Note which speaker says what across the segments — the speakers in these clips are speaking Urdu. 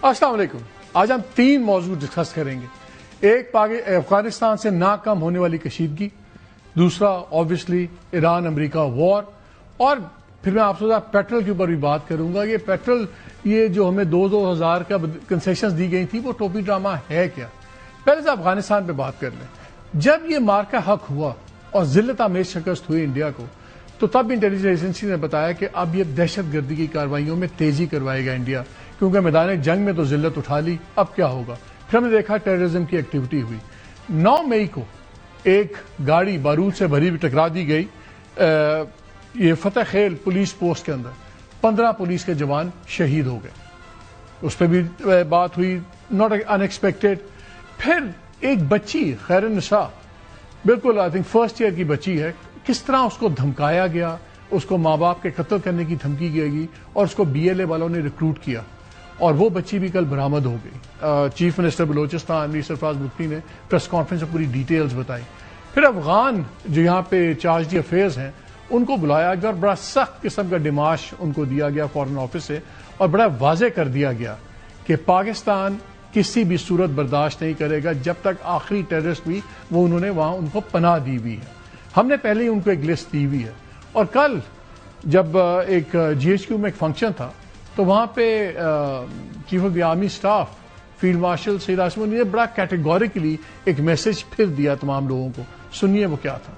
Speaker 1: السلام علیکم. آج ہم 3 موضوع ڈسکس کریں گے. ایک افغانستان سے نہ کم ہونے والی کشیدگی، دوسرا آبویسلی ایران امریکہ وار، اور پھر میں آپ سے پیٹرول کے اوپر بھی بات کروں گا. یہ پیٹرول یہ جو ہمیں 2,000 کا کنسیشنز دی گئی تھی وہ ٹوپی ڈرامہ ہے کیا؟ پہلے سے افغانستان پہ بات کر لیں. جب یہ مارکا حق ہوا اور ذلت آمیز شکست ہوئی انڈیا کو، تو تب انٹیلیجنس ایجنسی نے بتایا کہ اب یہ دہشت گردی کی کارروائیوں میں تیزی کروائے گا انڈیا، کیونکہ میدان جنگ میں تو ذلت اٹھا لی، اب کیا ہوگا. پھر ہم نے دیکھا ٹیررزم کی ایکٹیویٹی ہوئی. 9 مئی کو ایک گاڑی بارود سے بھری ہوئی ٹکرا دی گئی یہ فتح خیل پولیس پوسٹ کے اندر. 15 پولیس کے جوان شہید ہو گئے. اس پہ بھی بات ہوئی، ناٹ ان ایکسپیکٹڈ. پھر ایک بچی خیر النساء، بالکل آئی تھنک فرسٹ ایئر کی بچی ہے، کس طرح اس کو دھمکایا گیا، اس کو ماں باپ کے قتل کرنے کی دھمکی دی گئی اور اس کو BLA والوں نے ریکروٹ کیا، اور وہ بچی بھی کل برآمد ہو گئی. چیف منسٹر بلوچستان امیر سرفراز مفتی نے پریس کانفرنس میں پوری ڈیٹیلز بتائی. پھر افغان جو یہاں پہ چارج دی افیئرز ہیں ان کو بلایا گیا اور بڑا سخت قسم کا ڈیماش ان کو دیا گیا فارن آفس سے، اور بڑا واضح کر دیا گیا کہ پاکستان کسی بھی صورت برداشت نہیں کرے گا جب تک آخری ٹیررسٹ بھی وہ انہوں نے وہاں ان کو پناہ دی ہوئی ہے. ہم نے پہلے ہی ان کو ایک لسٹ دی ہوئی ہے. اور کل جب ایک GHQ میں ایک فنکشن تھا تو وہاں پہ chief of the army staff field marshal Syed Asim نے بڑا کیٹیگوریکلی ایک میسج پھر دیا تمام لوگوں کو. سنیے وہ کیا تھا.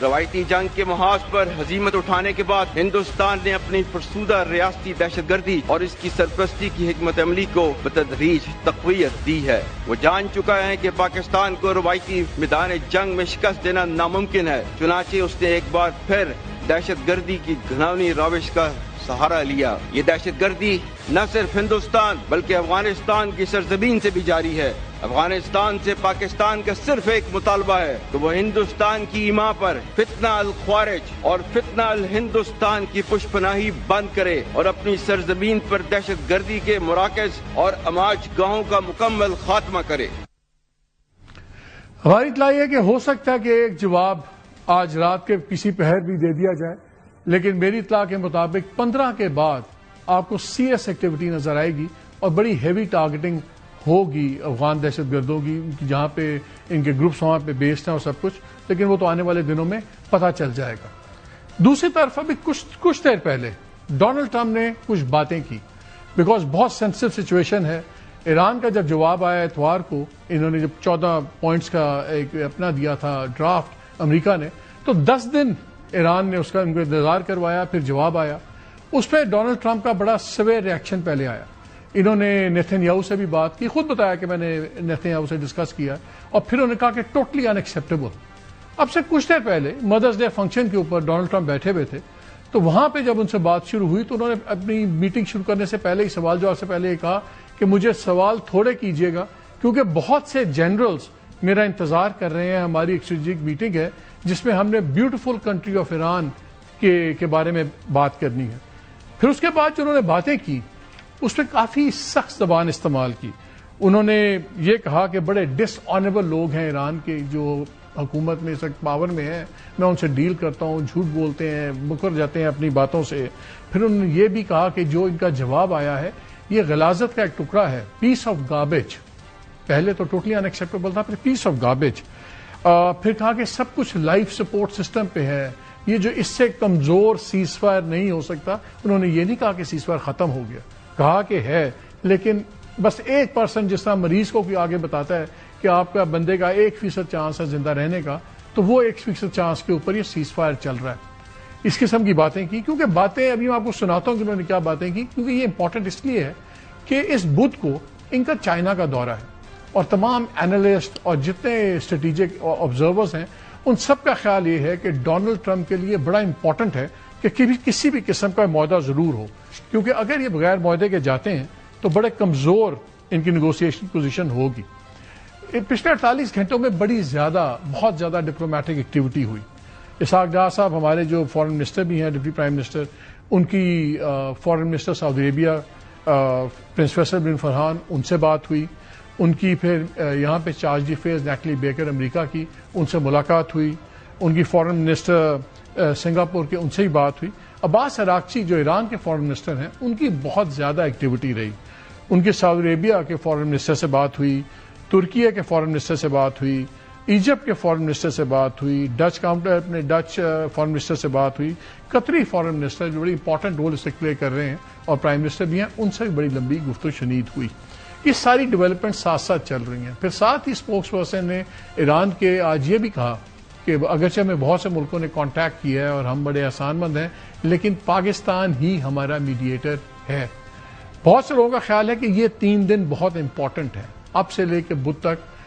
Speaker 2: روایتی جنگ کے محاذ پر ہزیمت اٹھانے کے بعد ہندوستان نے اپنی فرسودہ ریاستی دہشت گردی اور اس کی سرپرستی کی حکمت عملی کو بتدریج تقویت دی ہے. وہ جان چکا ہے کہ پاکستان کو روایتی میدان جنگ میں شکست دینا ناممکن ہے، چنانچہ اس نے ایک بار پھر دہشت گردی کی گھناؤنی روش کا سہارا لیا. یہ دہشت گردی نہ صرف ہندوستان بلکہ افغانستان کی سرزمین سے بھی جاری ہے. افغانستان سے پاکستان کا صرف ایک مطالبہ ہے کہ وہ ہندوستان کی ایما پر فتنہ الخوارج اور فتنہ الہندوستان کی پشت پناہی بند کرے اور اپنی سرزمین پر دہشت گردی کے مراکز اور اماج گاہوں کا مکمل خاتمہ کرے.
Speaker 1: ہماری اطلاع یہ ہے کہ ہو سکتا ہے کہ ایک جواب آج رات کے کسی پہر بھی دے دیا جائے، لیکن میری اطلاع کے مطابق 15 کے بعد آپ کو سیریس ایکٹیویٹی نظر آئے گی اور بڑی ہیوی ٹارگیٹنگ ہوگی افغان دہشت گردوں کی، جہاں پہ ان کے گروپس وہاں پہ بیسڈ ہیں اور سب کچھ، لیکن وہ تو آنے والے دنوں میں پتہ چل جائے گا. دوسری طرف ابھی کچھ دیر پہلے ڈونلڈ ٹرمپ نے کچھ باتیں کی، بیکاز بہت سینسٹیو سچویشن ہے. ایران کا جب جواب آیا اتوار کو، انہوں نے جب 14 پوائنٹس کا ایک اپنا دیا تھا ڈرافٹ امریکہ نے، تو 10 دن ایران نے اس کا ان کو انتظار کروایا، پھر جواب آیا. اس پہ ڈونلڈ ٹرمپ کا بڑا سویر ریئیکشن پہلے آیا. انہوں نے نیتن یاہو سے بھی بات کی، خود بتایا کہ میں نے نیتن یاہو سے ڈسکس کیا، اور پھر انہوں نے کہا کہ ٹوٹلی ان ایکسیپٹیبل. اب سے کچھ دیر پہلے مدرس ڈے فنکشن کے اوپر ڈونلڈ ٹرمپ بیٹھے ہوئے تھے، تو وہاں پہ جب ان سے بات شروع ہوئی تو انہوں نے اپنی میٹنگ شروع کرنے سے پہلے ہی سوال جواب سے پہلے یہ کہا کہ مجھے سوال تھوڑے کیجیے گا کیونکہ بہت سے جنرلز میرا انتظار کر رہے ہیں. ہماری ایک اسٹریٹجک میٹنگ ہے جس میں ہم نے بیوٹیفل کنٹری آف ایران کے بارے میں بات کرنی ہے. پھر اس کے بعد جو انہوں نے باتیں کی اس پہ کافی سخت زبان استعمال کی. انہوں نے یہ کہا کہ بڑے ڈس آنریبل لوگ ہیں ایران کے جو حکومت میں اس وقت پاور میں ہیں، میں ان سے ڈیل کرتا ہوں، جھوٹ بولتے ہیں، مکر جاتے ہیں اپنی باتوں سے. پھر انہوں نے یہ بھی کہا کہ جو ان کا جواب آیا ہے یہ غلاظت کا ایک ٹکڑا ہے، پیس آف گاربیج. پہلے تو ٹوٹلی ان ایکسیپٹیبل تھا، پھر پیس آف گاربیج. پھر کہا کہ سب کچھ لائف سپورٹ سسٹم پہ ہے، یہ جو اس سے کمزور سیز فائر نہیں ہو سکتا. انہوں نے یہ نہیں کہا کہ سیز فائر ختم ہو گیا، کہا کہ ہے، لیکن بس 1% جس طرح مریض کو کوئی آگے بتاتا ہے کہ آپ کا بندے کا 1% چانس ہے زندہ رہنے کا، تو وہ 1% چانس کے اوپر یہ سیز فائر چل رہا ہے. اس قسم کی باتیں کی. کیونکہ باتیں ابھی میں آپ کو سناتا ہوں کہ انہوں نے کیا باتیں کی، کیونکہ یہ امپورٹنٹ اس لیے ہے کہ اس بدھ کو ان کا چائنا کا دورہ ہے، اور تمام اینالسٹ اور جتنے اسٹریٹجک آبزرورز ہیں ان سب کا خیال یہ ہے کہ ڈونلڈ ٹرمپ کے لیے بڑا امپورٹنٹ ہے کہ کسی بھی قسم کا معاہدہ ضرور ہو، کیونکہ اگر یہ بغیر معاہدے کے جاتے ہیں تو بڑے کمزور ان کی نیگوسیشن پوزیشن ہوگی. پچھلے 48 گھنٹوں میں بہت زیادہ ڈپلومیٹک ایکٹیویٹی ہوئی. اسحاق ڈار صاحب ہمارے جو فارن منسٹر بھی ہیں، ڈپٹی پرائم منسٹر، ان کی foreign minister Saudi Arabia prince Faisal bin Farhan, ان سے بات ہوئی. ان کی پھر یہاں پہ charge d'affaires Natalie Baker امریکہ کی، ان سے ملاقات ہوئی. ان کی فارن منسٹر سنگاپور کے، ان سے ہی بات ہوئی. عباس عراقچی جو ایران کے فارن منسٹر ہیں، ان کی بہت زیادہ ایکٹیویٹی رہی. ان کے سعودی عربیہ کے فارن منسٹر سے بات ہوئی، ترکیہ کے فارن منسٹر سے بات ہوئی، ایجپٹ کے فارن منسٹر سے بات ہوئی، ڈچ فارن منسٹر سے بات ہوئی، قطری فارن منسٹر جو بڑی امپورٹنٹ رول اس سے پلے کر رہے ہیں اور پرائم منسٹر بھی ہیں، ان سے بھی بڑی لمبی گفتگو شنید ہوئی۔ یہ ساری ڈیولپمنٹ ساتھ ساتھ چل رہی ہیں۔ پھر ساتھ ہی اسپوکس پرسن نے ایران کے آج یہ بھی کہا کہ اگرچہ ہمیں بہت سے ملکوں نے کانٹیکٹ کیا ہے اور ہم بڑے احسان مند ہیں، لیکن پاکستان ہی ہمارا میڈیٹر ہے۔ بہت سے لوگوں کا خیال ہے کہ یہ 3 دن بہت امپورٹنٹ ہے، اب سے لے کے بدھ تک